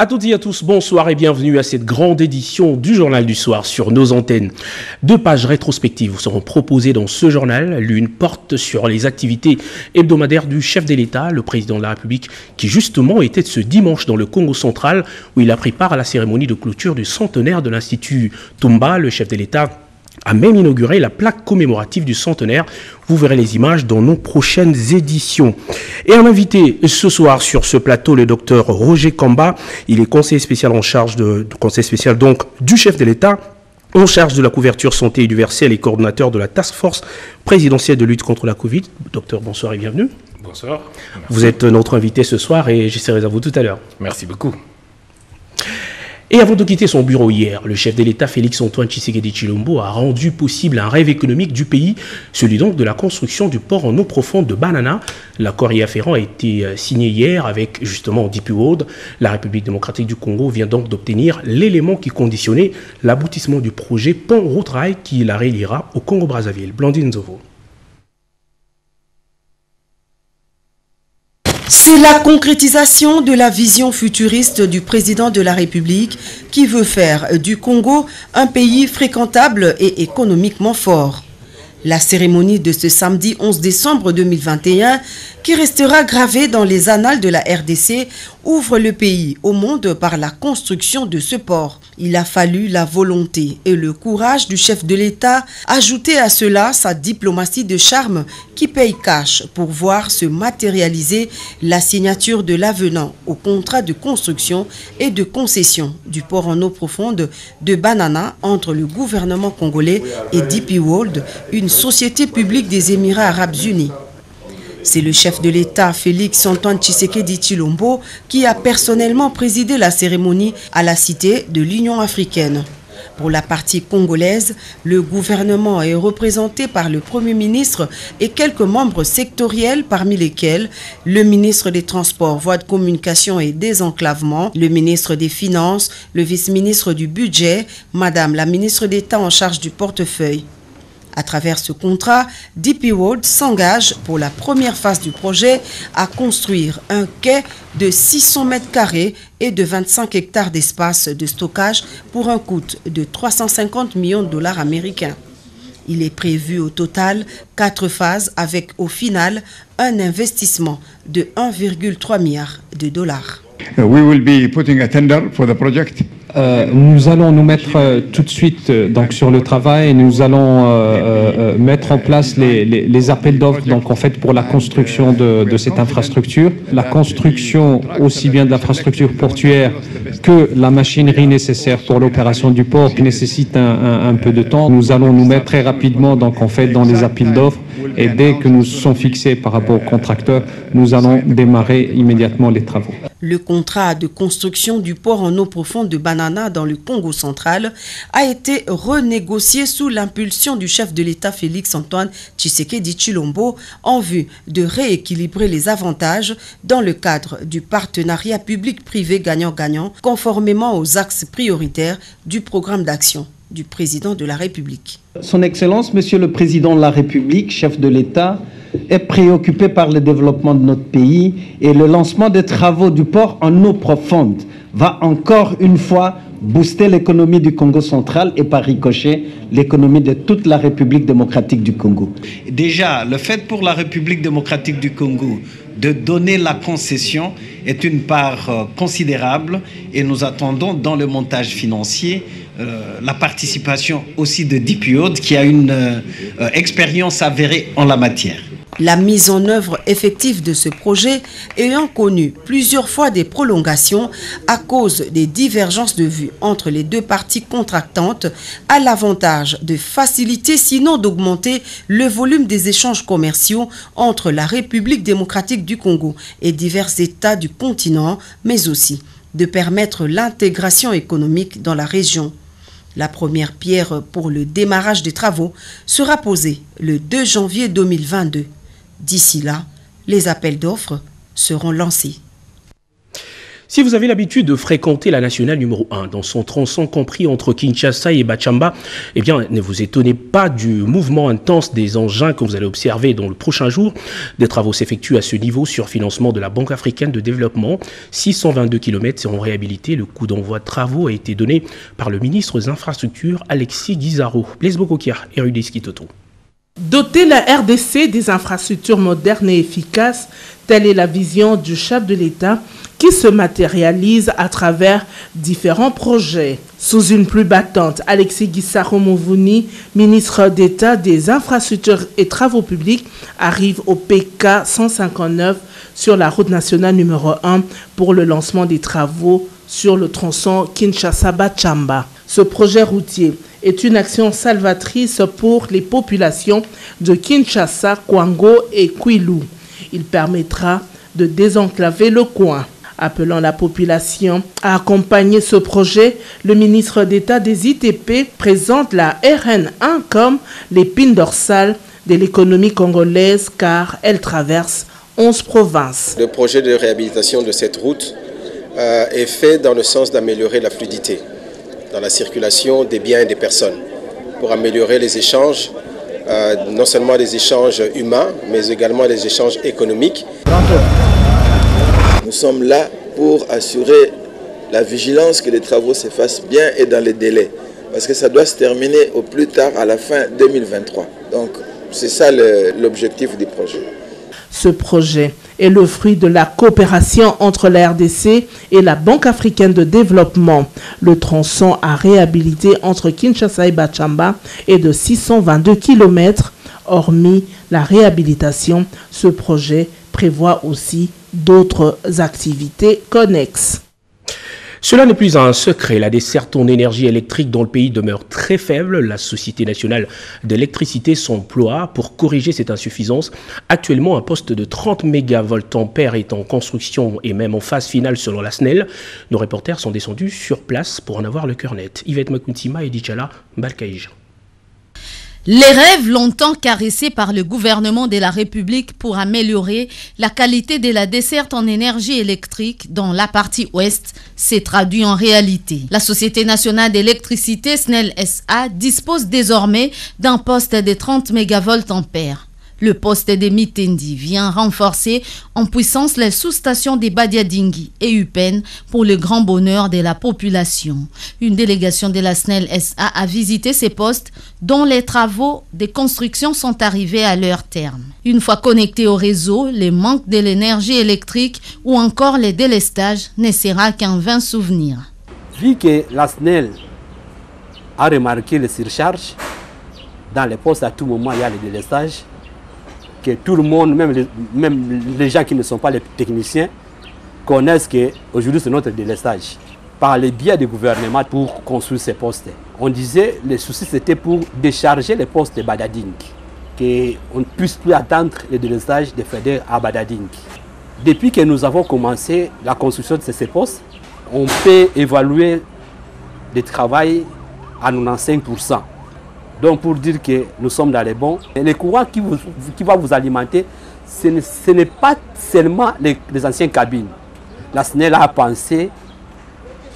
À toutes et à tous, bonsoir et bienvenue à cette grande édition du Journal du Soir sur nos antennes. 2 pages rétrospectives vous seront proposées dans ce journal. L'une porte sur les activités hebdomadaires du chef de l'État, le président de la République, qui justement était ce dimanche dans le Congo central, où il a pris part à la cérémonie de clôture du centenaire de l'Institut Tumba. Le chef de l'État a même inauguré la plaque commémorative du centenaire. Vous verrez les images dans nos prochaines éditions. Et un invité ce soir sur ce plateau, le docteur Roger Kamba. Il est conseiller spécial en charge conseiller spécial donc du chef de l'État, en charge de la couverture santé universelle et coordonnateur de la Task Force présidentielle de lutte contre la Covid. Docteur, bonsoir et bienvenue. Bonsoir. Merci. Vous êtes notre invité ce soir et j'essaierai à vous tout à l'heure. Merci beaucoup. Et avant de quitter son bureau hier, le chef de l'État Félix-Antoine Tshisekedi Tshilombo a rendu possible un rêve économique du pays, celui donc de la construction du port en eau profonde de Banana. L'accord y afférent a été signé hier avec justement DP World. La République démocratique du Congo vient donc d'obtenir l'élément qui conditionnait l'aboutissement du projet pont-route-rail qui la reliera au Congo-Brazzaville. Blandine Zovo. C'est la concrétisation de la vision futuriste du président de la République qui veut faire du Congo un pays fréquentable et économiquement fort. La cérémonie de ce samedi 11 décembre 2021, qui restera gravée dans les annales de la RDC, ouvre le pays au monde par la construction de ce port. Il a fallu la volonté et le courage du chef de l'État, ajouter à cela sa diplomatie de charme qui paye cash pour voir se matérialiser la signature de l'avenant au contrat de construction et de concession du port en eau profonde de Banana entre le gouvernement congolais et DP World, une société publique des Émirats arabes unis. C'est le chef de l'État, Félix-Antoine Tshisekedi Tshilombo, qui a personnellement présidé la cérémonie à la Cité de l'Union africaine. Pour la partie congolaise, le gouvernement est représenté par le Premier ministre et quelques membres sectoriels, parmi lesquels le ministre des Transports, Voies de communication et désenclavement, le ministre des Finances, le vice-ministre du Budget, Madame la ministre d'État en charge du portefeuille. À travers ce contrat, DP World s'engage pour la première phase du projet à construire un quai de 600 mètres carrés et de 25 hectares d'espace de stockage pour un coût de 350 millions de dollars américains. Il est prévu au total 4 phases avec au final un investissement de 1,3 milliard de dollars. We will be putting a tender for the project. Nous allons nous mettre tout de suite donc sur le travail et nous allons mettre en place les appels d'offres donc en fait pour la construction de cette infrastructure, la construction aussi bien de l'infrastructure portuaire que la machinerie nécessaire pour l'opération du port qui nécessite un peu de temps. Nous allons nous mettre très rapidement donc en fait dans les appels d'offres et dès que nous sommes fixés par rapport aux contracteurs, nous allons démarrer immédiatement les travaux. Le contrat de construction du port en eau profonde de Banana dans le Congo central a été renégocié sous l'impulsion du chef de l'État Félix-Antoine Tshisekedi Tshilombo en vue de rééquilibrer les avantages dans le cadre du partenariat public-privé gagnant-gagnant conformément aux axes prioritaires du programme d'action du président de la République. Son Excellence, Monsieur le Président de la République, chef de l'État, est préoccupé par le développement de notre pays et le lancement des travaux du port en eau profonde va encore une fois booster l'économie du Congo central et par ricochet l'économie de toute la République démocratique du Congo. Déjà, le fait pour la République démocratique du Congo de donner la concession est une part considérable et nous attendons dans le montage financier la participation aussi de DP World qui a une expérience avérée en la matière. La mise en œuvre effective de ce projet ayant connu plusieurs fois des prolongations à cause des divergences de vues entre les deux parties contractantes a l'avantage de faciliter sinon d'augmenter le volume des échanges commerciaux entre la République démocratique du Congo et divers États du continent, mais aussi de permettre l'intégration économique dans la région. La première pierre pour le démarrage des travaux sera posée le 2 janvier 2022. D'ici là, les appels d'offres seront lancés. Si vous avez l'habitude de fréquenter la nationale numéro 1 dans son tronçon compris entre Kinshasa et Bachamba, eh bien, ne vous étonnez pas du mouvement intense des engins que vous allez observer dans le prochain jour. Des travaux s'effectuent à ce niveau sur financement de la Banque africaine de développement. 622 km seront réhabilités. Le coup d'envoi de travaux a été donné par le ministre des Infrastructures, Alexis Guizarro. Blaise Bokokia et Rudy Skitoto. Doter la RDC des infrastructures modernes et efficaces, telle est la vision du chef de l'État qui se matérialise à travers différents projets. Sous une pluie battante, Alexis Guizarro Mouvouni, ministre d'État des Infrastructures et Travaux Publics, arrive au PK 159 sur la route nationale numéro 1 pour le lancement des travaux sur le tronçon Kinshasa-Bachamba. Ce projet routier est une action salvatrice pour les populations de Kinshasa, Kwango et Kwilu. Il permettra de désenclaver le coin. Appelant la population à accompagner ce projet, le ministre d'État des ITP présente la RN1 comme l'épine dorsale de l'économie congolaise car elle traverse 11 provinces. Le projet de réhabilitation de cette route est fait dans le sens d'améliorer la fluidité dans la circulation des biens et des personnes, pour améliorer les échanges, non seulement les échanges humains, mais également les échanges économiques. Nous sommes là pour assurer la vigilance que les travaux se fassent bien et dans les délais, parce que ça doit se terminer au plus tard à la fin 2023. Donc c'est ça l'objectif du projet. Ce projet est le fruit de la coopération entre la RDC et la Banque africaine de développement. Le tronçon à réhabiliter entre Kinshasa et Bachamba est de 622 km. Hormis la réhabilitation, ce projet prévoit aussi d'autres activités connexes. Cela n'est plus un secret. La desserte en énergie électrique dans le pays demeure très faible. La Société nationale d'électricité s'emploie pour corriger cette insuffisance. Actuellement, un poste de 30 mégavoltampères est en construction et même en phase finale selon la SNEL. Nos reporters sont descendus sur place pour en avoir le cœur net. Yvette Makuntima et Dichala Balkaïj. Les rêves longtemps caressés par le gouvernement de la République pour améliorer la qualité de la desserte en énergie électrique dans la partie ouest s'est traduit en réalité. La Société nationale d'électricité SNEL SA dispose désormais d'un poste de 30 mégavoltampères. Le poste de Mitendi vient renforcer en puissance les sous-stations des Badiadingi et Upen pour le grand bonheur de la population. Une délégation de la SNEL SA a visité ces postes dont les travaux de construction sont arrivés à leur terme. Une fois connectés au réseau, le manque de l'énergie électrique ou encore les délestages ne sera qu'un vain souvenir. Vu que la SNEL a remarqué les surcharges, dans les postes à tout moment il y a les délestages, que tout le monde, même les gens qui ne sont pas les techniciens, connaissent qu'aujourd'hui c'est notre délestage. Par les biais du gouvernement pour construire ces postes. On disait que le souci c'était pour décharger les postes de Badading, qu'on ne puisse plus attendre le délestage de FEDER à Badading. Depuis que nous avons commencé la construction de ces postes, on peut évaluer le travail à 95%. Donc pour dire que nous sommes dans les bons, le courant qui va vous alimenter, ce n'est pas seulement les anciennes cabines. La SNEL a pensé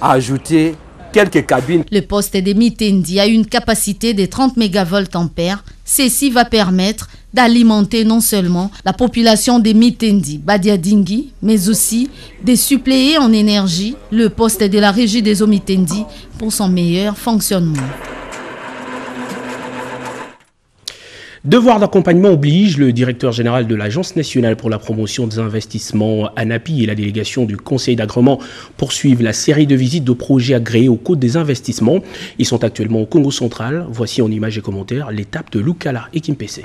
à ajouter quelques cabines. Le poste de Mitendi a une capacité de 30 mégavoltampères. Ceci va permettre d'alimenter non seulement la population de Mitendi, Badiadingi, mais aussi de suppléer en énergie le poste de la régie des eaux Mitendi pour son meilleur fonctionnement. Devoir d'accompagnement oblige. Le directeur général de l'Agence nationale pour la promotion des investissements, ANAPI, et la délégation du Conseil d'agrément poursuivent la série de visites de projets agréés au Code des investissements. Ils sont actuellement au Congo central. Voici en images et commentaires l'étape de Lukala et Kimpese.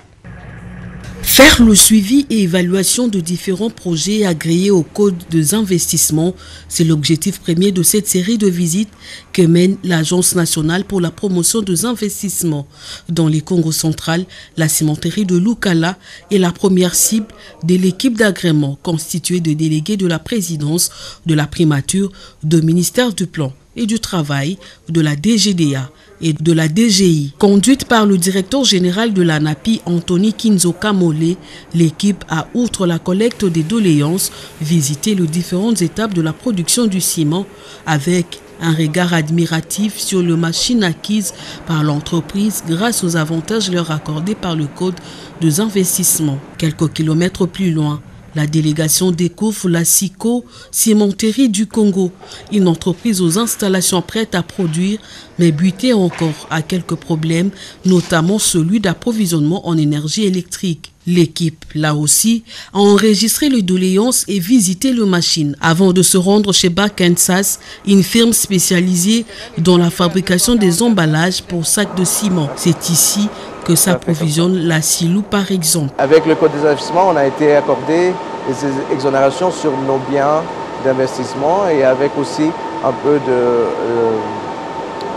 Faire le suivi et évaluation de différents projets agréés au Code des investissements, c'est l'objectif premier de cette série de visites que mène l'Agence nationale pour la promotion des investissements. Dans les Congo central, la cimenterie de Lukala est la première cible de l'équipe d'agrément constituée de délégués de la présidence, de la primature, du ministère du Plan et du Travail, de la DGDA et de la DGI. Conduite par le directeur général de l'ANAPI, Anthony Kinzoka Molé, l'équipe a, outre la collecte des doléances, visité les différentes étapes de la production du ciment avec un regard admiratif sur les machines acquises par l'entreprise grâce aux avantages leur accordés par le Code des investissements. Quelques kilomètres plus loin, la délégation découvre la SICO Cimenterie du Congo, une entreprise aux installations prêtes à produire, mais butée encore à quelques problèmes, notamment celui d'approvisionnement en énergie électrique. L'équipe, là aussi, a enregistré les doléances et visité les machines avant de se rendre chez Bakansas, une firme spécialisée dans la fabrication des emballages pour sacs de ciment. C'est ici que s'approvisionne la Silou par exemple. Avec le Code des investissements, on a été accordé des exonérations sur nos biens d'investissement et avec aussi un peu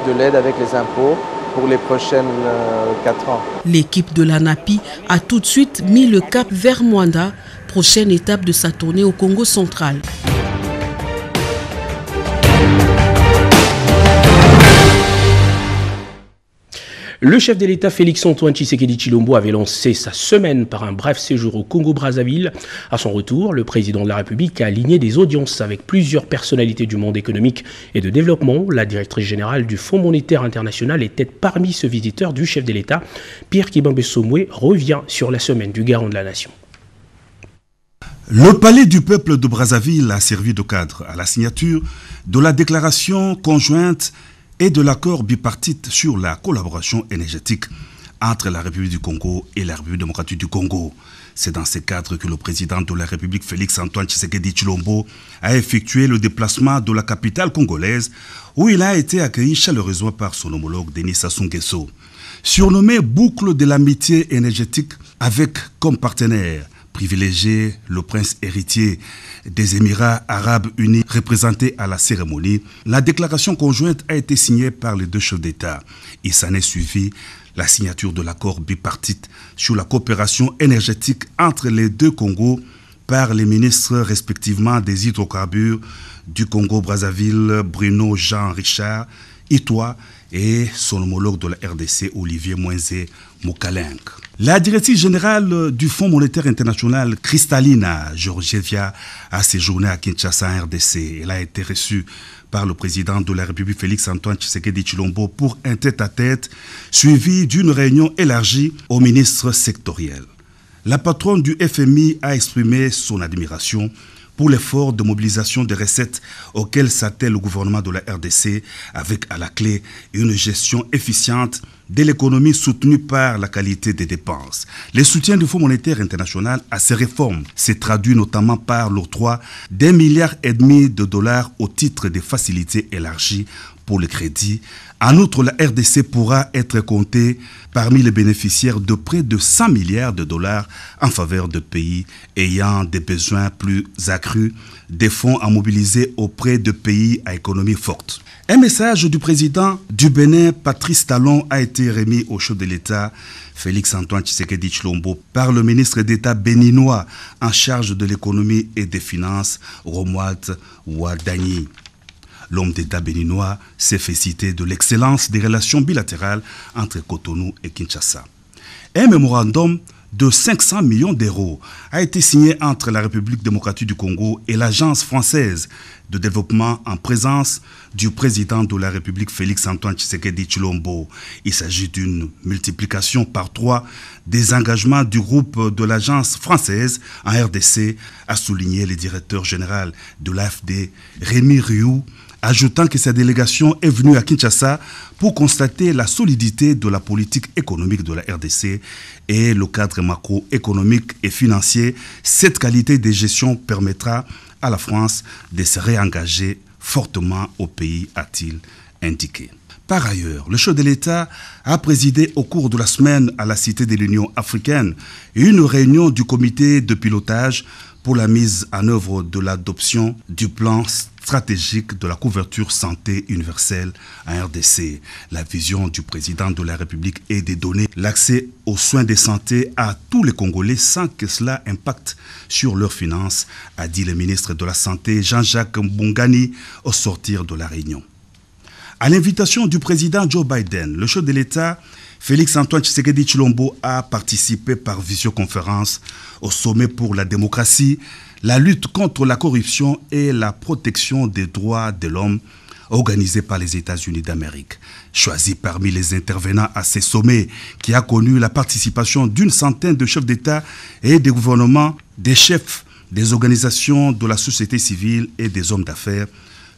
de l'aide avec les impôts pour les prochaines 4 ans. L'équipe de l'ANAPI a tout de suite mis le cap vers Mwanda, prochaine étape de sa tournée au Congo central. Le chef de l'État Félix-Antoine Tshisekedi Tshilombo avait lancé sa semaine par un bref séjour au Congo-Brazzaville. À son retour, le président de la République a aligné des audiences avec plusieurs personnalités du monde économique et de développement. La directrice générale du Fonds monétaire international était parmi ce visiteur du chef de l'État. Pierre Kibambe Somwe revient sur la semaine du garant de la nation. Le palais du peuple de Brazzaville a servi de cadre à la signature de la déclaration conjointe et de l'accord bipartite sur la collaboration énergétique entre la République du Congo et la République démocratique du Congo. C'est dans ce cadre que le président de la République, Félix-Antoine Tshisekedi Tshilombo, a effectué le déplacement de la capitale congolaise où il a été accueilli chaleureusement par son homologue Denis Sassou Nguesso. Surnommé boucle de l'amitié énergétique avec comme partenaire privilégié le prince héritier des Émirats arabes unis représenté à la cérémonie, la déclaration conjointe a été signée par les deux chefs d'État. Il s'en est suivi la signature de l'accord bipartite sur la coopération énergétique entre les deux Congos par les ministres respectivement des hydrocarbures du Congo-Brazzaville, Bruno Jean-Richard Itoa, et son homologue de la RDC, Olivier Moïse Mokalenk. La directrice générale du Fonds monétaire international, Kristalina Georgieva, a séjourné à Kinshasa, en RDC. Elle a été reçue par le président de la République, Félix-Antoine Tshisekedi Tshilombo, pour un tête-à-tête suivi d'une réunion élargie aux ministres sectoriels. La patronne du FMI a exprimé son admiration pour l'effort de mobilisation des recettes auquel s'attelle le gouvernement de la RDC, avec à la clé une gestion efficiente de l'économie soutenue par la qualité des dépenses. Le soutien du Fonds monétaire international à ces réformes s'est traduit notamment par l'octroi d'1,5 milliard de dollars au titre des facilités élargies pour le crédit. En outre, la RDC pourra être comptée parmi les bénéficiaires de près de 100 milliards de dollars en faveur de pays ayant des besoins plus accrus, des fonds à mobiliser auprès de pays à économie forte. Un message du président du Bénin, Patrice Talon, a été remis au chef de l'État, Félix-Antoine Tshisekedi Tshilombo, par le ministre d'État béninois en charge de l'économie et des finances, Romuald Wadani. L'homme d'État béninois s'est félicité de l'excellence des relations bilatérales entre Cotonou et Kinshasa. Un mémorandum de 500 millions d'euros a été signé entre la République démocratique du Congo et l'Agence française de développement en présence du président de la République Félix-Antoine Tshisekedi Tshilombo. Il s'agit d'une multiplication par 3 des engagements du groupe de l'Agence française en RDC, a souligné le directeur général de l'AFD, Rémi Rioux, ajoutant que sa délégation est venue à Kinshasa pour constater la solidité de la politique économique de la RDC et le cadre macroéconomique et financier. Cette qualité de gestion permettra à la France de se réengager fortement au pays, a-t-il indiqué. Par ailleurs, le chef de l'État a présidé au cours de la semaine à la Cité de l'Union africaine une réunion du comité de pilotage pour la mise en œuvre de l'adoption du plan stratégique de la couverture santé universelle en RDC. La vision du président de la République est de donner l'accès aux soins de santé à tous les Congolais sans que cela impacte sur leurs finances, a dit le ministre de la Santé Jean-Jacques Mbongani au sortir de la réunion. À l'invitation du président Joe Biden, le chef de l'État, Félix-Antoine Tshisekedi Tshilombo, a participé par visioconférence au sommet pour la démocratie, la lutte contre la corruption et la protection des droits de l'homme organisé par les États-Unis d'Amérique. Choisi parmi les intervenants à ces sommets, qui a connu la participation d'une centaine de chefs d'État et de gouvernements, des chefs des organisations de la société civile et des hommes d'affaires,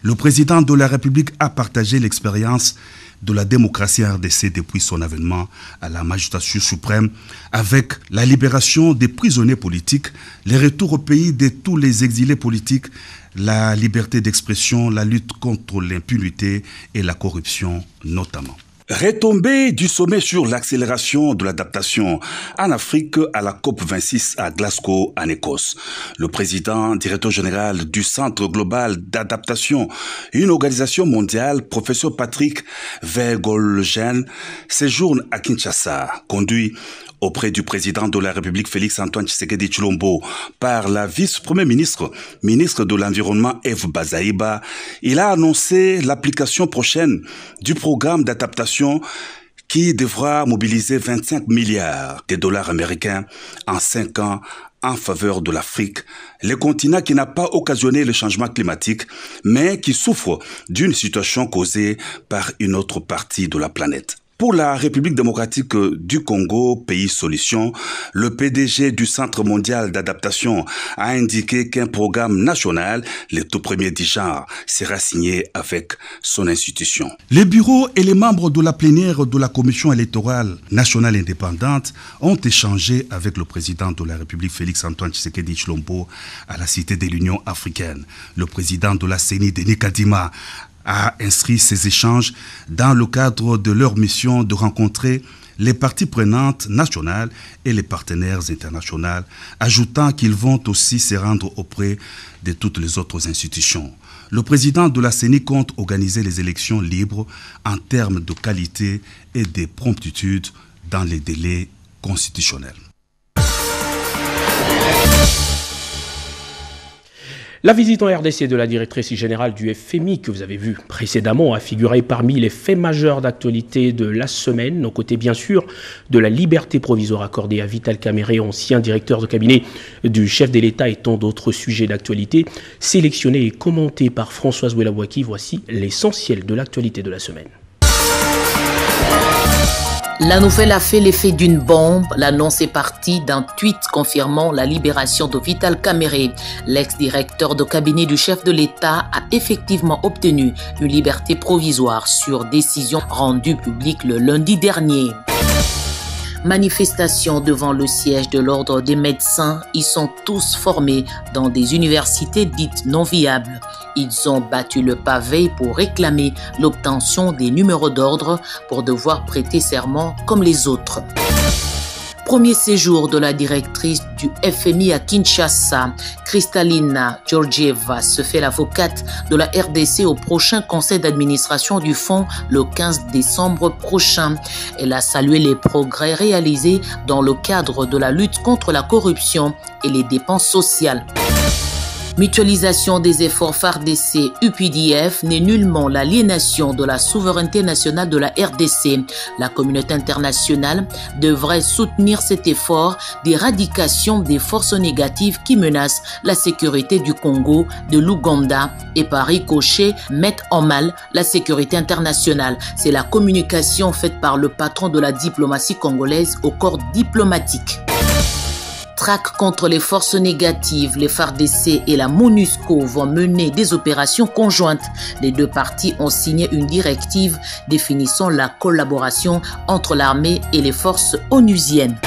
le président de la République a partagé l'expérience de la démocratie RDC depuis son avènement à la magistrature suprême, avec la libération des prisonniers politiques, les retours au pays de tous les exilés politiques, la liberté d'expression, la lutte contre l'impunité et la corruption notamment. Retombée du sommet sur l'accélération de l'adaptation en Afrique à la COP26 à Glasgow, en Écosse. Le président, directeur général du Centre global d'adaptation, une organisation mondiale, professeur Patrick Vergolgen, séjourne à Kinshasa, conduit auprès du président de la République Félix-Antoine Tshisekedi Tshilombo par la vice-premier ministre, ministre de l'Environnement Eve Bazaïba. Il a annoncé l'application prochaine du programme d'adaptation qui devra mobiliser 25 milliards de dollars américains en 5 ans en faveur de l'Afrique, le continent qui n'a pas occasionné le changement climatique, mais qui souffre d'une situation causée par une autre partie de la planète. Pour la République démocratique du Congo, pays solution, le PDG du Centre mondial d'adaptation a indiqué qu'un programme national, le tout premier du genre, sera signé avec son institution. Les bureaux et les membres de la plénière de la Commission électorale nationale indépendante ont échangé avec le président de la République Félix-Antoine Tshisekedi Tshilombo à la Cité de l'Union africaine. Le président de la CENI, Denis Kadima, a inscrit ces échanges dans le cadre de leur mission de rencontrer les parties prenantes nationales et les partenaires internationaux, ajoutant qu'ils vont aussi se rendre auprès de toutes les autres institutions. Le président de la CENI compte organiser les élections libres en termes de qualité et de promptitude dans les délais constitutionnels. La visite en RDC de la directrice générale du FMI que vous avez vu précédemment a figuré parmi les faits majeurs d'actualité de la semaine, aux côtés bien sûr de la liberté provisoire accordée à Vital Kamerhe, ancien directeur de cabinet du chef de l'État, et tant d'autres sujets d'actualité sélectionnés et commentés par Françoise Ouelabouaki. Voici l'essentiel de l'actualité de la semaine. La nouvelle a fait l'effet d'une bombe. L'annonce est partie d'un tweet confirmant la libération de Vital Kamerhe. L'ex-directeur de cabinet du chef de l'État a effectivement obtenu une liberté provisoire sur décision rendue publique le lundi dernier. Manifestation devant le siège de l'ordre des médecins. Ils sont tous formés dans des universités dites non viables. Ils ont battu le pavé pour réclamer l'obtention des numéros d'ordre pour devoir prêter serment comme les autres. Premier séjour de la directrice du FMI à Kinshasa, Kristalina Georgieva se fait l'avocate de la RDC au prochain conseil d'administration du fonds le 15 décembre prochain. Elle a salué les progrès réalisés dans le cadre de la lutte contre la corruption et les dépenses sociales. Mutualisation des efforts FARDC UPDF n'est nullement l'aliénation de la souveraineté nationale de la RDC. La communauté internationale devrait soutenir cet effort d'éradication des forces négatives qui menacent la sécurité du Congo, de l'Ouganda et par ricochet mettent en mal la sécurité internationale. C'est la communication faite par le patron de la diplomatie congolaise au corps diplomatique. Traque contre les forces négatives, les FARDC et la MONUSCO vont mener des opérations conjointes. Les deux parties ont signé une directive définissant la collaboration entre l'armée et les forces onusiennes.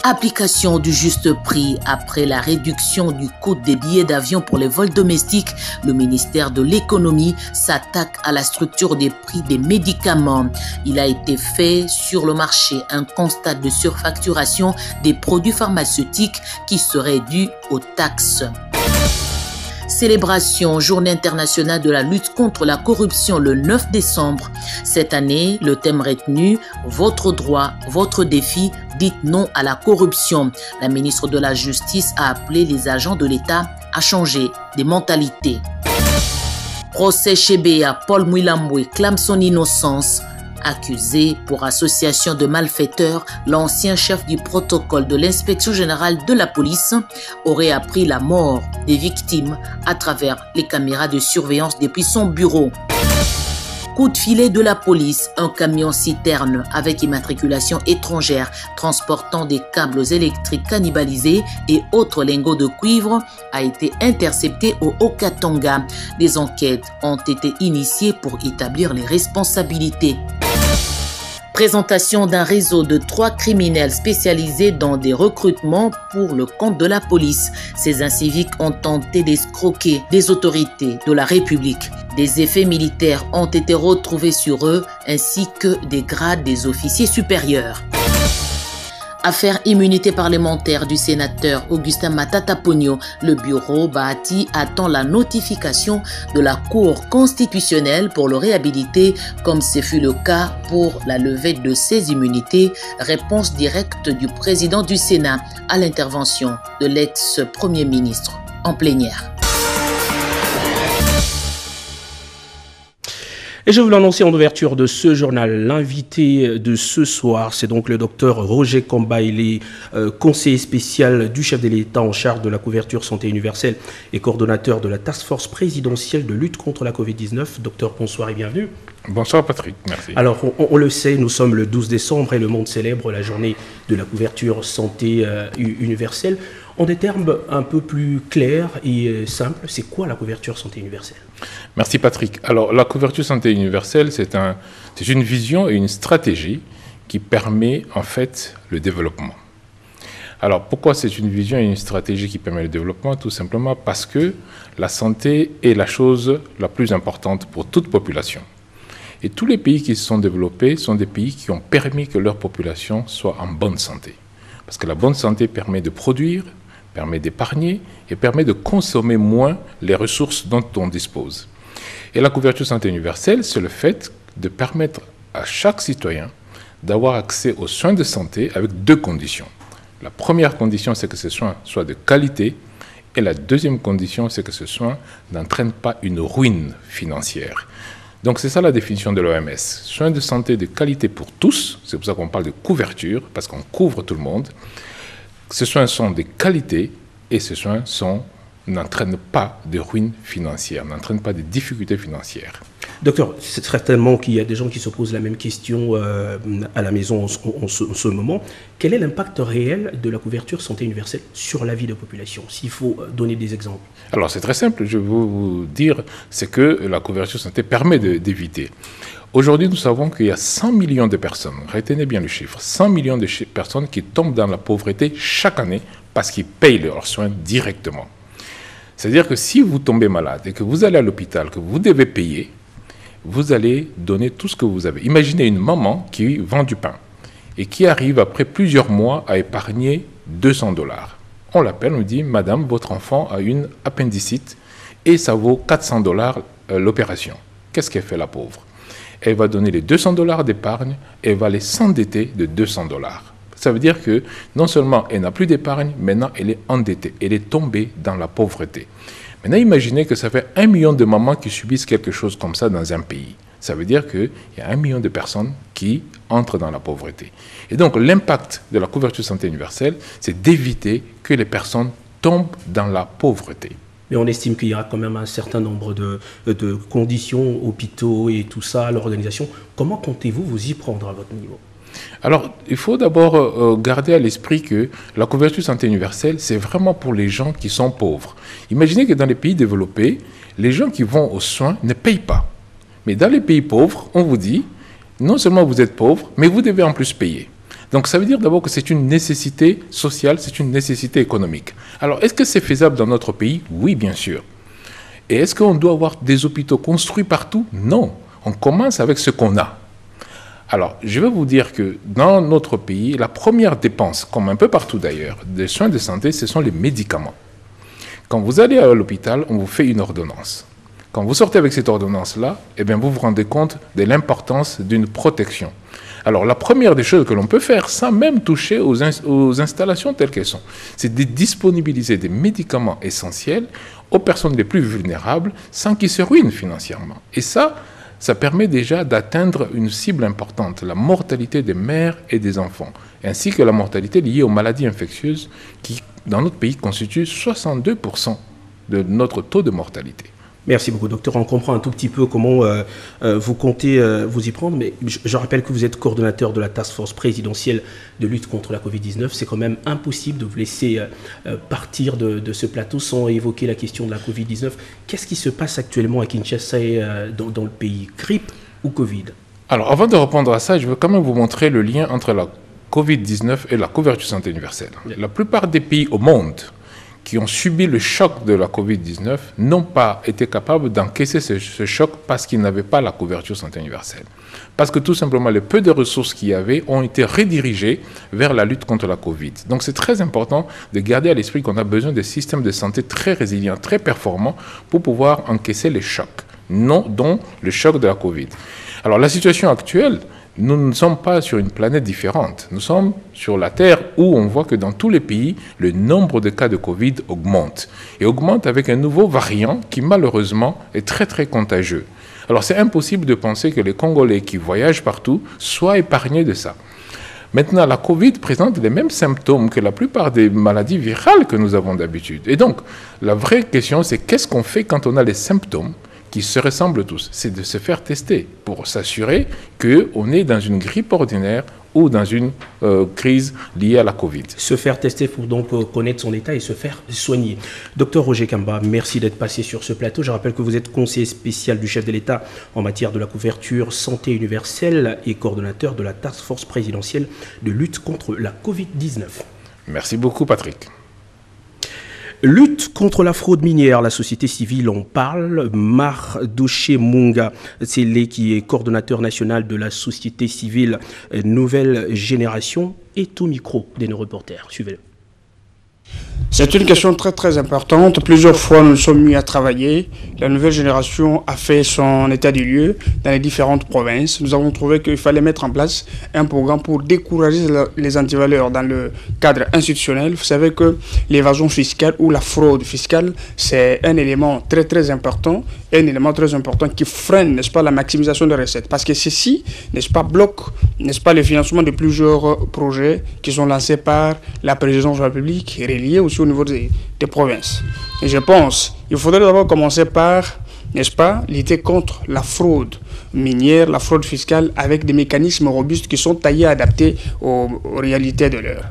Application du juste prix. Après la réduction du coût des billets d'avion pour les vols domestiques, le ministère de l'économie s'attaque à la structure des prix des médicaments. Il a été fait sur le marché un constat de surfacturation des produits pharmaceutiques qui serait dû aux taxes. Célébration Journée internationale de la lutte contre la corruption le 9 décembre. Cette année, le thème retenu, votre droit, votre défi, dites non à la corruption. La ministre de la Justice a appelé les agents de l'État à changer des mentalités. Procès Chebea, Paul Mouilamboué clame son innocence. Accusé pour association de malfaiteurs, l'ancien chef du protocole de l'inspection générale de la police aurait appris la mort des victimes à travers les caméras de surveillance depuis son bureau. Coup de filet de la police, un camion citerne avec immatriculation étrangère transportant des câbles électriques cannibalisés et autres lingots de cuivre a été intercepté au Haut-Katanga. Des enquêtes ont été initiées pour établir les responsabilités. Présentation d'un réseau de 3 criminels spécialisés dans des recrutements pour le compte de la police. Ces inciviques ont tenté d'escroquer des autorités de la République. Des effets militaires ont été retrouvés sur eux ainsi que des grades des officiers supérieurs. Affaire immunité parlementaire du sénateur Augustin Matata Pogno, le bureau Bahati attend la notification de la Cour constitutionnelle pour le réhabiliter, comme ce fut le cas pour la levée de ses immunités. Réponse directe du président du Sénat à l'intervention de l'ex-premier ministre en plénière. Et je vous l'annoncer en ouverture de ce journal, l'invité de ce soir, c'est donc le docteur Roger Komba, il est conseiller spécial du chef de l'État en charge de la couverture santé universelle et coordonnateur de la task force présidentielle de lutte contre la Covid-19. Docteur, bonsoir et bienvenue. Bonsoir Patrick, merci. Alors, on le sait, nous sommes le 12 décembre et le monde célèbre la journée de la couverture santé universelle. En des termes un peu plus clairs et simples, c'est quoi la couverture santé universelle? Merci Patrick. Alors, la couverture santé universelle, c'est une vision et une stratégie qui permet en fait le développement. Alors, pourquoi c'est une vision et une stratégie qui permet le développement? Tout simplement parce que la santé est la chose la plus importante pour toute population. Et tous les pays qui se sont développés sont des pays qui ont permis que leur population soit en bonne santé. Parce que la bonne santé permet de produire, permet d'épargner et permet de consommer moins les ressources dont on dispose. Et la couverture santé universelle, c'est le fait de permettre à chaque citoyen d'avoir accès aux soins de santé avec 2 conditions. La première condition, c'est que ces soins soient de qualité. Et la deuxième condition, c'est que ces soins n'entraînent pas une ruine financière. Donc c'est ça la définition de l'OMS. Soins de santé de qualité pour tous, c'est pour ça qu'on parle de couverture, parce qu'on couvre tout le monde. Ces soins sont de qualité et ces soins n'entraînent pas de ruine financière, n'entraînent pas de difficultés financières. Docteur, c'est certainement qu'il y a des gens qui se posent la même question à la maison en ce moment. Quel est l'impact réel de la couverture santé universelle sur la vie de la population, s'il faut donner des exemples? Alors c'est très simple, je vais vous dire, c'est que la couverture santé permet d'éviter. Aujourd'hui, nous savons qu'il y a 100 millions de personnes, retenez bien le chiffre, 100 millions de personnes qui tombent dans la pauvreté chaque année parce qu'ils payent leurs soins directement. C'est-à-dire que si vous tombez malade et que vous allez à l'hôpital, que vous devez payer, vous allez donner tout ce que vous avez. Imaginez une maman qui vend du pain et qui arrive après plusieurs mois à épargner 200 $. On l'appelle, on lui dit, Madame, votre enfant a une appendicite et ça vaut 400 $ l'opération. Qu'est-ce qu'elle fait la pauvre? Elle va donner les 200 $ d'épargne et elle va aller s'endetter de 200 $. Ça veut dire que non seulement elle n'a plus d'épargne, maintenant elle est endettée, elle est tombée dans la pauvreté. Maintenant, imaginez que ça fait 1 million de mamans qui subissent quelque chose comme ça dans un pays. Ça veut dire qu'il y a 1 million de personnes qui entrent dans la pauvreté. Et donc, l'impact de la couverture santé universelle, c'est d'éviter que les personnes tombent dans la pauvreté. Mais on estime qu'il y a quand même un certain nombre de conditions, hôpitaux et tout ça, l'organisation. Comment comptez-vous vous y prendre à votre niveau? Alors, il faut d'abord garder à l'esprit que la couverture santé universelle, c'est vraiment pour les gens qui sont pauvres. Imaginez que dans les pays développés, les gens qui vont aux soins ne payent pas. Mais dans les pays pauvres, on vous dit, non seulement vous êtes pauvre, mais vous devez en plus payer. Donc ça veut dire d'abord que c'est une nécessité sociale, c'est une nécessité économique. Alors, est-ce que c'est faisable dans notre pays? Oui, bien sûr. Et est-ce qu'on doit avoir des hôpitaux construits partout? Non. On commence avec ce qu'on a. Alors, je vais vous dire que dans notre pays, la première dépense, comme un peu partout d'ailleurs, des soins de santé, ce sont les médicaments. Quand vous allez à l'hôpital, on vous fait une ordonnance. Quand vous sortez avec cette ordonnance-là, eh bien, vous vous rendez compte de l'importance d'une protection. Alors la première des choses que l'on peut faire, sans même toucher aux installations telles qu'elles sont, c'est de disponibiliser des médicaments essentiels aux personnes les plus vulnérables sans qu'ils se ruinent financièrement. Et ça permet déjà d'atteindre une cible importante, la mortalité des mères et des enfants, ainsi que la mortalité liée aux maladies infectieuses qui, dans notre pays, constituent 62% de notre taux de mortalité. Merci beaucoup, docteur. On comprend un tout petit peu comment vous comptez vous y prendre, mais je rappelle que vous êtes coordonnateur de la Task Force présidentielle de lutte contre la Covid-19. C'est quand même impossible de vous laisser partir de ce plateau sans évoquer la question de la Covid-19. Qu'est-ce qui se passe actuellement à Kinshasa et dans le pays? Grippe ou Covid? Alors, avant de répondre à ça, je veux quand même vous montrer le lien entre la Covid-19 et la couverture santé universelle. La plupart des pays au monde qui ont subi le choc de la Covid-19 n'ont pas été capables d'encaisser ce choc parce qu'ils n'avaient pas la couverture santé universelle. Parce que tout simplement, le peu de ressources qu'il y avait ont été redirigées vers la lutte contre la Covid. Donc c'est très important de garder à l'esprit qu'on a besoin de systèmes de santé très résilients, très performants pour pouvoir encaisser les chocs, dont le choc de la Covid. Alors la situation actuelle, nous ne sommes pas sur une planète différente. Nous sommes sur la Terre où on voit que dans tous les pays, le nombre de cas de Covid augmente. Et augmente avec un nouveau variant qui malheureusement est très très contagieux. Alors c'est impossible de penser que les Congolais qui voyagent partout soient épargnés de ça. Maintenant, la Covid présente les mêmes symptômes que la plupart des maladies virales que nous avons d'habitude. Et donc, la vraie question, c'est qu'est-ce qu'on fait quand on a les symptômes qui se ressemblent tous? C'est de se faire tester pour s'assurer qu'on est dans une grippe ordinaire ou dans une crise liée à la Covid. Se faire tester pour donc connaître son état et se faire soigner. Docteur Roger Kamba, merci d'être passé sur ce plateau. Je rappelle que vous êtes conseiller spécial du chef de l'État en matière de la couverture santé universelle et coordonnateur de la Task Force présidentielle de lutte contre la Covid-19. Merci beaucoup, Patrick. Lutte contre la fraude minière, la société civile en parle. Mardoché Munga, c'est lui qui est coordonnateur national de la société civile Nouvelle Génération, est au micro de nos reporters. Suivez-le. C'est une question très très importante. Plusieurs fois nous nous sommes mis à travailler. La nouvelle génération a fait son état des lieux dans les différentes provinces. Nous avons trouvé qu'il fallait mettre en place un programme pour décourager les antivaleurs dans le cadre institutionnel. Vous savez que l'évasion fiscale ou la fraude fiscale, c'est un élément très très important. Un élément très important qui freine, n'est-ce pas, la maximisation des recettes. Parce que ceci, n'est-ce pas, bloque, n'est-ce pas, le financement de plusieurs projets qui sont lancés par la présidence de la République et reliés aussi au niveau des provinces. Et je pense qu'il faudrait d'abord commencer par, n'est-ce pas, lutter contre la fraude minière, la fraude fiscale avec des mécanismes robustes qui sont taillés, adaptés aux réalités de l'heure.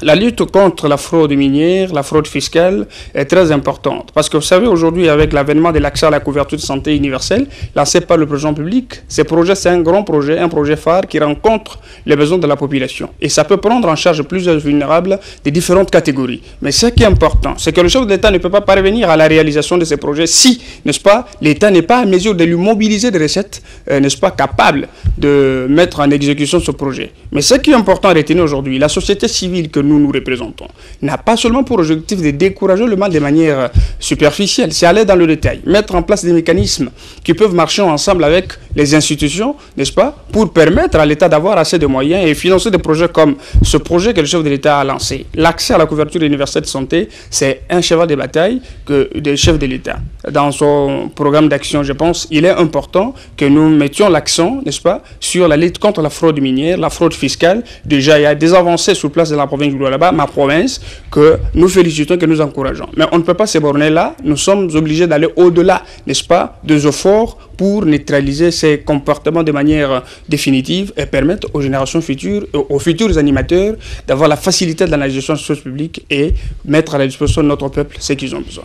La lutte contre la fraude minière, la fraude fiscale est très importante. Parce que vous savez, aujourd'hui, avec l'avènement de l'accès à la couverture de santé universelle, lancé par le président public, ce projet, c'est un grand projet, un projet phare qui rencontre les besoins de la population. Et ça peut prendre en charge plusieurs vulnérables de différentes catégories. Mais ce qui est important, c'est que le chef de l'État ne peut pas parvenir à la réalisation de ces projets si, n'est-ce pas, l'État n'est pas à mesure de lui mobiliser des recettes, n'est-ce pas, capable de mettre en exécution ce projet. Mais ce qui est important à retenir aujourd'hui, la société civile que nous représentons, n'a pas seulement pour objectif de décourager le mal de manière superficielle, c'est aller dans le détail, mettre en place des mécanismes qui peuvent marcher ensemble avec les institutions, n'est-ce pas, pour permettre à l'État d'avoir assez de moyens et financer des projets comme ce projet que le chef de l'État a lancé. L'accès à la couverture universelle de santé, c'est un cheval de bataille du chef de l'État. Dans son programme d'action, je pense, il est important que nous mettions l'accent, n'est-ce pas, sur la lutte contre la fraude minière, la fraude fiscale. Déjà, il y a des avancées sur place de la province du là-bas, ma province, que nous félicitons, que nous encourageons. Mais on ne peut pas se borner là. Nous sommes obligés d'aller au-delà, n'est-ce pas, des efforts pour neutraliser ces comportements de manière définitive et permettre aux générations futures, aux futurs animateurs, d'avoir la facilité dans la gestion des choses publiques et mettre à la disposition de notre peuple ce qu'ils ont besoin.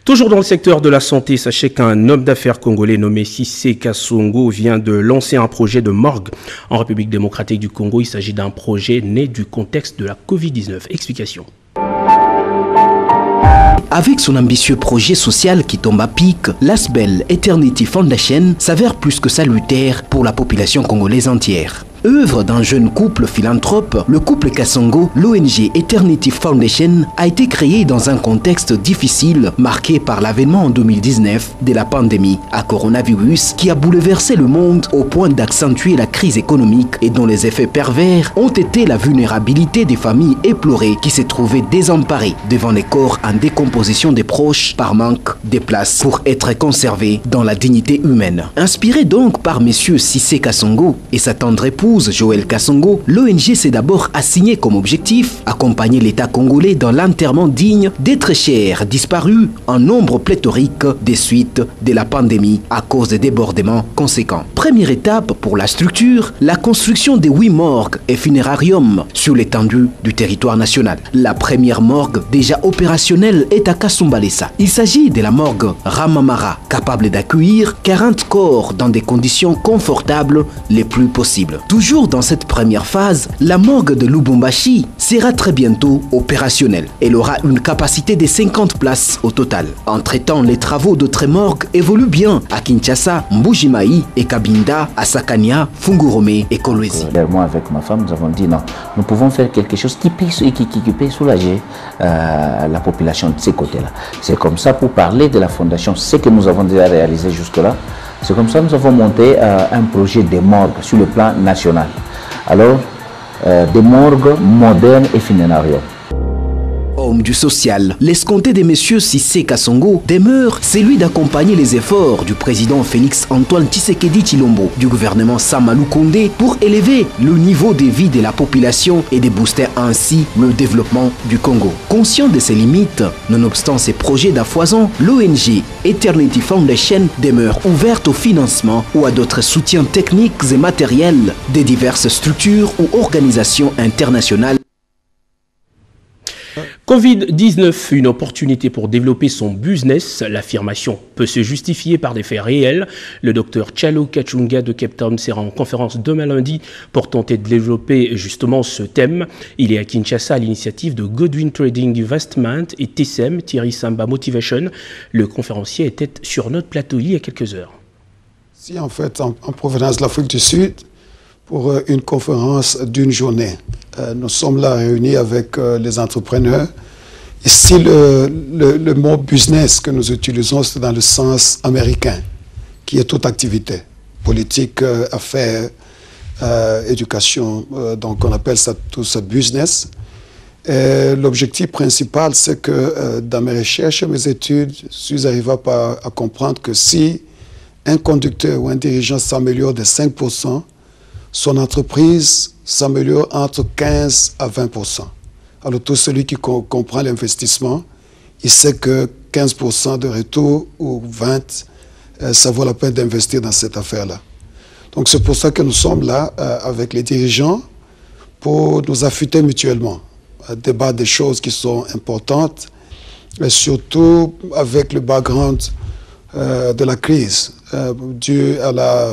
Toujours dans le secteur de la santé, sachez qu'un homme d'affaires congolais nommé Cissé Kassongo vient de lancer un projet de morgue en République démocratique du Congo. Il s'agit d'un projet né du contexte de la Covid-19. Explication. Avec son ambitieux projet social qui tombe à pic, l'Asbel Eternity Foundation s'avère plus que salutaire pour la population congolaise entière. Œuvre d'un jeune couple philanthrope, le couple Kasongo, l'ONG Eternity Foundation a été créé dans un contexte difficile marqué par l'avènement en 2019 de la pandémie à coronavirus qui a bouleversé le monde au point d'accentuer la crise économique et dont les effets pervers ont été la vulnérabilité des familles éplorées qui se trouvaient désemparées devant les corps en décomposition des proches par manque de places pour être conservés dans la dignité humaine. Inspiré donc par M. Cissé Kasongo et sa tendre épouse Joël Kasongo, l'ONG s'est d'abord assigné comme objectif accompagner l'État congolais dans l'enterrement digne d'êtres chers disparus en nombre pléthorique des suites de la pandémie à cause des débordements conséquents. Première étape pour la structure, la construction de 8 morgues et funérariums sur l'étendue du territoire national. La première morgue déjà opérationnelle est à Kasumbalesa. Il s'agit de la morgue Ramamara, capable d'accueillir 40 corps dans des conditions confortables les plus possibles. Toujours dans cette première phase, la morgue de Lubumbashi sera très bientôt opérationnelle. Elle aura une capacité de 50 places au total. Entre-temps, les travaux d'autres morgues évoluent bien à Kinshasa, Mbujimayi et Kabinda, à Sakania, Fungurome et Kolwezi. Moi, avec ma femme, nous avons dit non, nous pouvons faire quelque chose qui peut soulager la population de ces côtés-là. C'est comme ça, pour parler de la fondation, ce que nous avons déjà réalisé jusque-là, c'est comme ça que nous avons monté un projet de morgue sur le plan national. Alors, des morgues modernes et funérariums. Homme du social, l'escompté de M. Cissé Kasongo demeure celui d'accompagner les efforts du président Félix-Antoine Tshisekedi Tshilombo, du gouvernement Samalou Kondé pour élever le niveau de vie de la population et de booster ainsi le développement du Congo. Conscient de ses limites, nonobstant ses projets d'affoison, l'ONG Eternity Foundation demeure ouverte au financement ou à d'autres soutiens techniques et matériels des diverses structures ou organisations internationales. Covid-19, une opportunité pour développer son business. L'affirmation peut se justifier par des faits réels. Le docteur Tchalo Kachunga de Cape Town sera en conférence demain lundi pour tenter de développer justement ce thème. Il est à Kinshasa à l'initiative de Godwin Trading Investment et TSM, Thierry Samba Motivation. Le conférencier était sur notre plateau il y a quelques heures. Si en fait en provenance de l'Afrique du Sud, pour une conférence d'une journée. Nous sommes là réunis avec les entrepreneurs. Ici, le mot business que nous utilisons, c'est dans le sens américain, qui est toute activité, politique, affaires, éducation. Donc, on appelle ça tout ça business. L'objectif principal, c'est que dans mes recherches et mes études, je suis arrivé à comprendre que si un conducteur ou un dirigeant s'améliore de 5%, son entreprise s'améliore entre 15 à 20%. Alors tout celui qui comprend l'investissement, il sait que 15% de retour ou 20%, ça vaut la peine d'investir dans cette affaire-là. Donc c'est pour ça que nous sommes là avec les dirigeants pour nous affûter mutuellement, débattre des choses qui sont importantes, et surtout avec le background de la crise due à la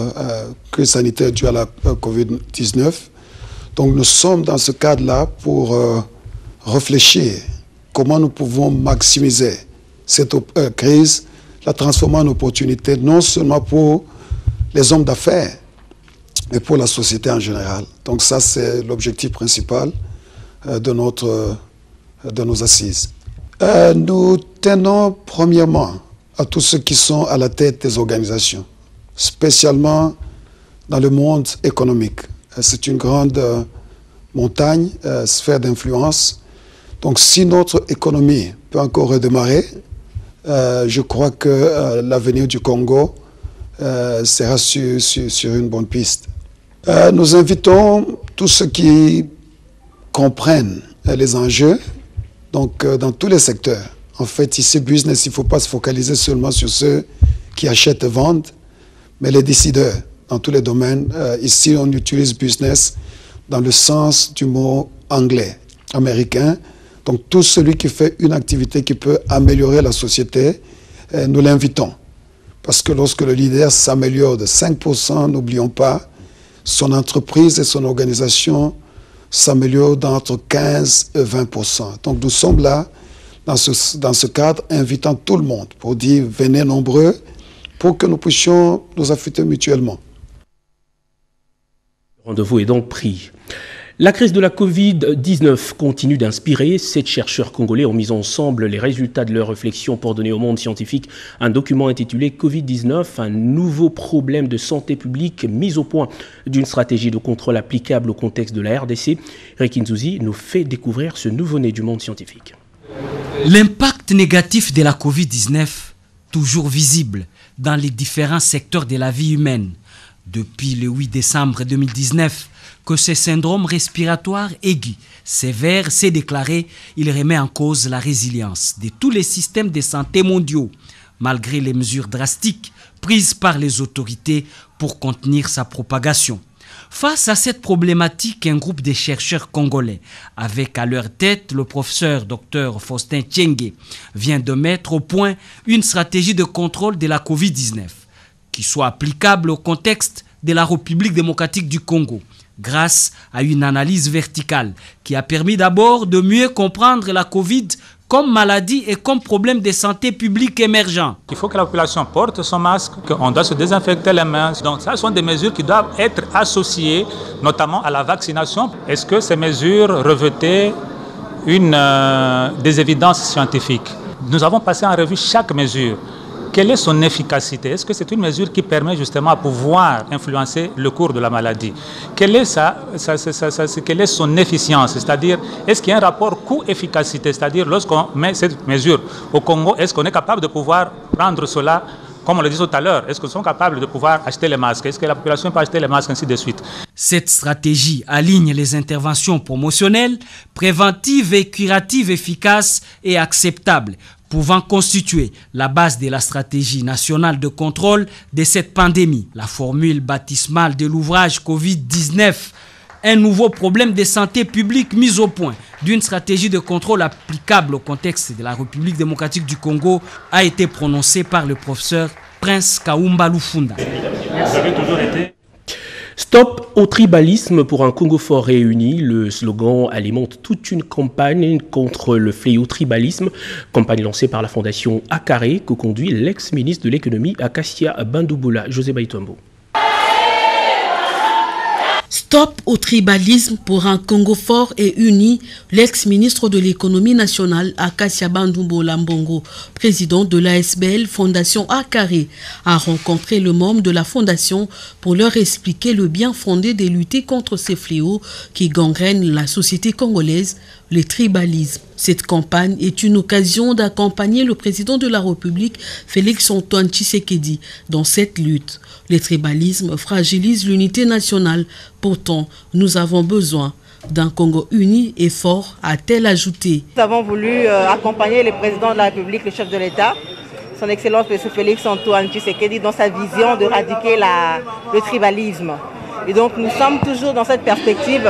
crise sanitaire due à la Covid-19. Donc nous sommes dans ce cadre-là pour réfléchir comment nous pouvons maximiser cette crise, la transformer en opportunité, non seulement pour les hommes d'affaires, mais pour la société en général. Donc ça, c'est l'objectif principal de nos assises. Nous tenons premièrement à tous ceux qui sont à la tête des organisations, spécialement dans le monde économique. C'est une grande montagne, sphère d'influence. Donc si notre économie peut encore redémarrer, je crois que l'avenir du Congo sera sur une bonne piste. Nous invitons tous ceux qui comprennent les enjeux, donc dans tous les secteurs. En fait, ici, business, il ne faut pas se focaliser seulement sur ceux qui achètent et vendent, mais les décideurs dans tous les domaines. Ici, on utilise business dans le sens du mot anglais, américain. Donc, tout celui qui fait une activité qui peut améliorer la société, nous l'invitons. Parce que lorsque le leader s'améliore de 5%, n'oublions pas, son entreprise et son organisation s'améliorent d'entre 15 et 20%. Donc, nous sommes là, dans ce cadre, invitant tout le monde pour dire venez nombreux pour que nous puissions nous affûter mutuellement. Rendez-vous est donc pris. La crise de la Covid-19 continue d'inspirer. 7 chercheurs congolais ont mis ensemble les résultats de leurs réflexions pour donner au monde scientifique un document intitulé Covid-19, un nouveau problème de santé publique mis au point d'une stratégie de contrôle applicable au contexte de la RDC. Ricky Nzouzi nous fait découvrir ce nouveau-né du monde scientifique. L'impact négatif de la Covid-19, toujours visible dans les différents secteurs de la vie humaine. Depuis le 8 décembre 2019, que ce syndrome respiratoire aigu sévère s'est déclaré, il remet en cause la résilience de tous les systèmes de santé mondiaux, malgré les mesures drastiques prises par les autorités pour contenir sa propagation. Face à cette problématique, un groupe de chercheurs congolais, avec à leur tête le professeur Dr Faustin Tchenge, vient de mettre au point une stratégie de contrôle de la Covid-19 qui soit applicable au contexte de la République démocratique du Congo, grâce à une analyse verticale qui a permis d'abord de mieux comprendre la Covid comme maladie et comme problème de santé publique émergent. Il faut que la population porte son masque, qu'on doit se désinfecter les mains. Donc ça sont des mesures qui doivent être associées notamment à la vaccination. Est-ce que ces mesures revêtaient des évidences scientifiques? Nous avons passé en revue chaque mesure. Quelle est son efficacité? Est-ce que c'est une mesure qui permet justement à pouvoir influencer le cours de la maladie? Quelle est son efficience? C'est-à-dire, est-ce qu'il y a un rapport coût-efficacité? C'est-à-dire, lorsqu'on met cette mesure au Congo, est-ce qu'on est capable de pouvoir prendre cela, comme on le dit tout à l'heure? Est-ce qu'ils sont capables de pouvoir acheter les masques? Est-ce que la population peut acheter les masques, ainsi de suite? Cette stratégie aligne les interventions promotionnelles, préventives et curatives efficaces et acceptables, pouvant constituer la base de la stratégie nationale de contrôle de cette pandémie. La formule baptismale de l'ouvrage Covid-19, un nouveau problème de santé publique mis au point d'une stratégie de contrôle applicable au contexte de la République démocratique du Congo, a été prononcée par le professeur Prince Kaumba Lufunda. Vous avez toujours été... Stop au tribalisme pour un Congo fort réuni. Le slogan alimente toute une campagne contre le fléau tribalisme. Campagne lancée par la fondation Akare, que conduit l'ex-ministre de l'économie Akassia Bandouboula, José Baïtombo. Stop au tribalisme pour un Congo fort et uni, l'ex-ministre de l'économie nationale Akassia Bandouboula Mbongo, président de l'ASBL Fondation Akare, a rencontré le membre de la fondation pour leur expliquer le bien fondé de lutter contre ces fléaux qui gangrènent la société congolaise, le tribalisme. Cette campagne est une occasion d'accompagner le président de la République, Félix-Antoine Tshisekedi, dans cette lutte. Le tribalisme fragilise l'unité nationale. Pourtant, nous avons besoin d'un Congo uni et fort, a-t-elle ajouté. Nous avons voulu accompagner le président de la République, le chef de l'État, son Excellence M. Félix-Antoine Tshisekedi, dans sa vision d'éradiquer le tribalisme. Et donc, nous sommes toujours dans cette perspective.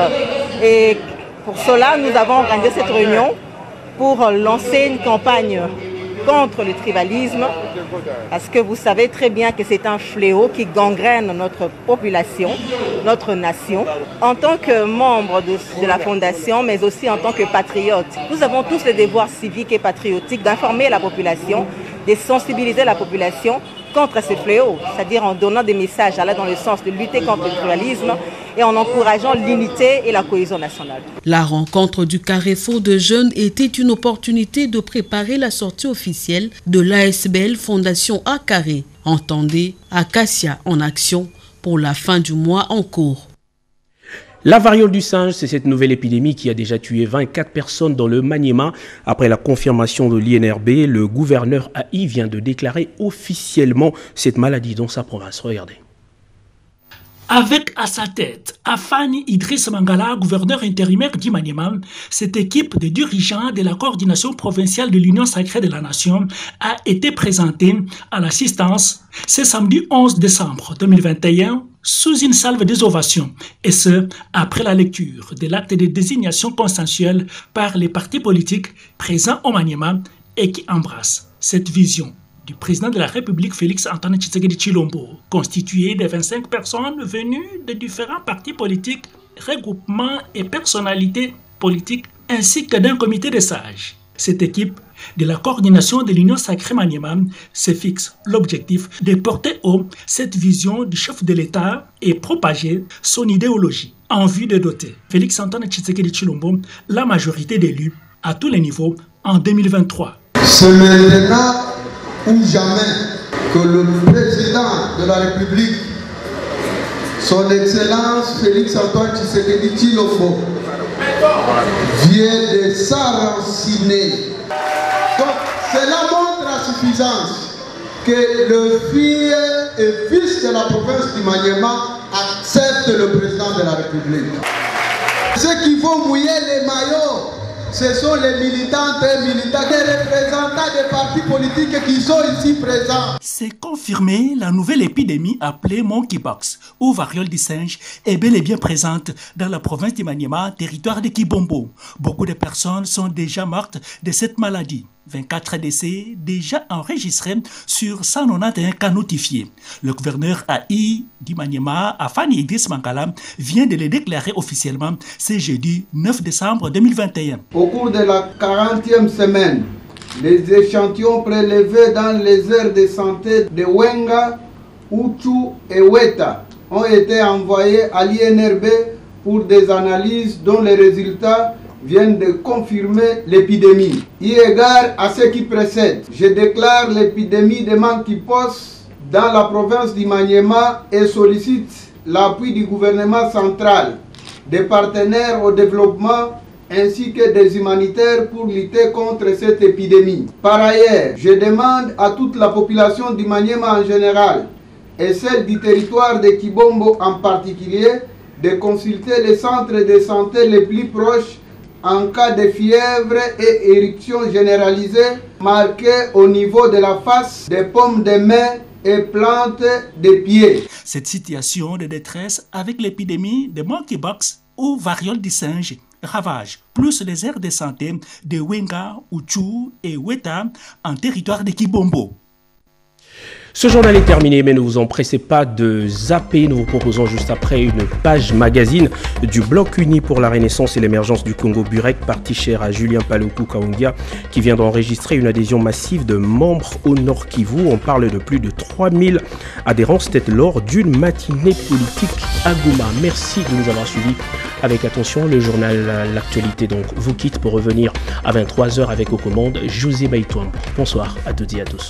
Et pour cela, nous avons organisé cette réunion pour lancer une campagne contre le tribalisme, parce que vous savez très bien que c'est un fléau qui gangrène notre population, notre nation. En tant que membre de la Fondation, mais aussi en tant que patriote, nous avons tous le devoir civique et patriotique d'informer la population, de sensibiliser la population contre ces fléaux, c'est-à-dire en donnant des messages allant dans le sens de lutter contre le tribalisme et en encourageant l'unité et la cohésion nationale. La rencontre du carrefour de jeunes était une opportunité de préparer la sortie officielle de l'ASBL Fondation Akare. Entendez Akassia en action pour la fin du mois en cours. La variole du singe, c'est cette nouvelle épidémie qui a déjà tué 24 personnes dans le Maniema. Après la confirmation de l'INRB, le gouverneur AI vient de déclarer officiellement cette maladie dans sa province. Regardez. Avec à sa tête Afani Idriss Mangala, gouverneur intérimaire du Maniema, cette équipe de dirigeants de la coordination provinciale de l'Union sacrée de la Nation a été présentée à l'assistance ce samedi 11 décembre 2021 sous une salve des ovations, et ce, après la lecture de l'acte de désignation consensuelle par les partis politiques présents au Maniema et qui embrassent cette vision du président de la République Félix-Antoine Tshisekedi Tshilombo, constitué de 25 personnes venues de différents partis politiques, regroupements et personnalités politiques, ainsi que d'un comité de sages. Cette équipe de la coordination de l'Union sacrée Maniema se fixe l'objectif de porter haut cette vision du chef de l'État et propager son idéologie en vue de doter Félix-Antoine Tshisekedi Tshilombo la majorité d'élus à tous les niveaux en 2023. C'est maintenant ou jamais que le président de la République, son Excellence Félix-Antoine Tshisekedi Tshilombo, vient de s'enraciner. Donc cela montre à suffisance que le fils de la province du Maniema accepte le président de la République. Ceux qui vont mouiller les maillots, ce sont les militantes et militants, les représentants des partis politiques qui sont ici présents. C'est confirmé, la nouvelle épidémie appelée Monkeypox ou variole du singe est bel et bien présente dans la province du Maniema, territoire de Kibombo. Beaucoup de personnes sont déjà mortes de cette maladie. 24 décès déjà enregistrés sur 191 cas notifiés. Le gouverneur AI du Maniema, Afani Idriss Mangala, vient de le déclarer officiellement ce jeudi 9 décembre 2021. Au cours de la 40e semaine, les échantillons prélevés dans les aires de santé de Wenga, Uchu et Weta ont été envoyés à l'INRB pour des analyses dont les résultats viennent de confirmer l'épidémie. Eu égard à ce qui précède, je déclare l'épidémie de Monkeypox dans la province du Maniema et sollicite l'appui du gouvernement central, des partenaires au développement ainsi que des humanitaires pour lutter contre cette épidémie. Par ailleurs, je demande à toute la population du Maniema en général et celle du territoire de Kibombo en particulier de consulter les centres de santé les plus proches en cas de fièvre et éruption généralisée marquée au niveau de la face, des paumes de main et plantes des pieds. Cette situation de détresse avec l'épidémie de Monkeypox ou variole du singe ravage plus les aires de santé de Wenga, Uchu et Weta en territoire de Kibombo. Ce journal est terminé, mais ne vous empressez pas de zapper. Nous vous proposons juste après une page magazine du Bloc uni pour la renaissance et l'émergence du Congo Burek, parti cher à Julien Paluku Kaungia, qui vient d'enregistrer une adhésion massive de membres au Nord Kivu. On parle de plus de 3000 adhérents, c'était lors d'une matinée politique à Goma. Merci de nous avoir suivis avec attention. Le journal L'actualité donc vous quitte pour revenir à 23h avec aux commandes José Baïtouam. Bonsoir à toutes et à tous.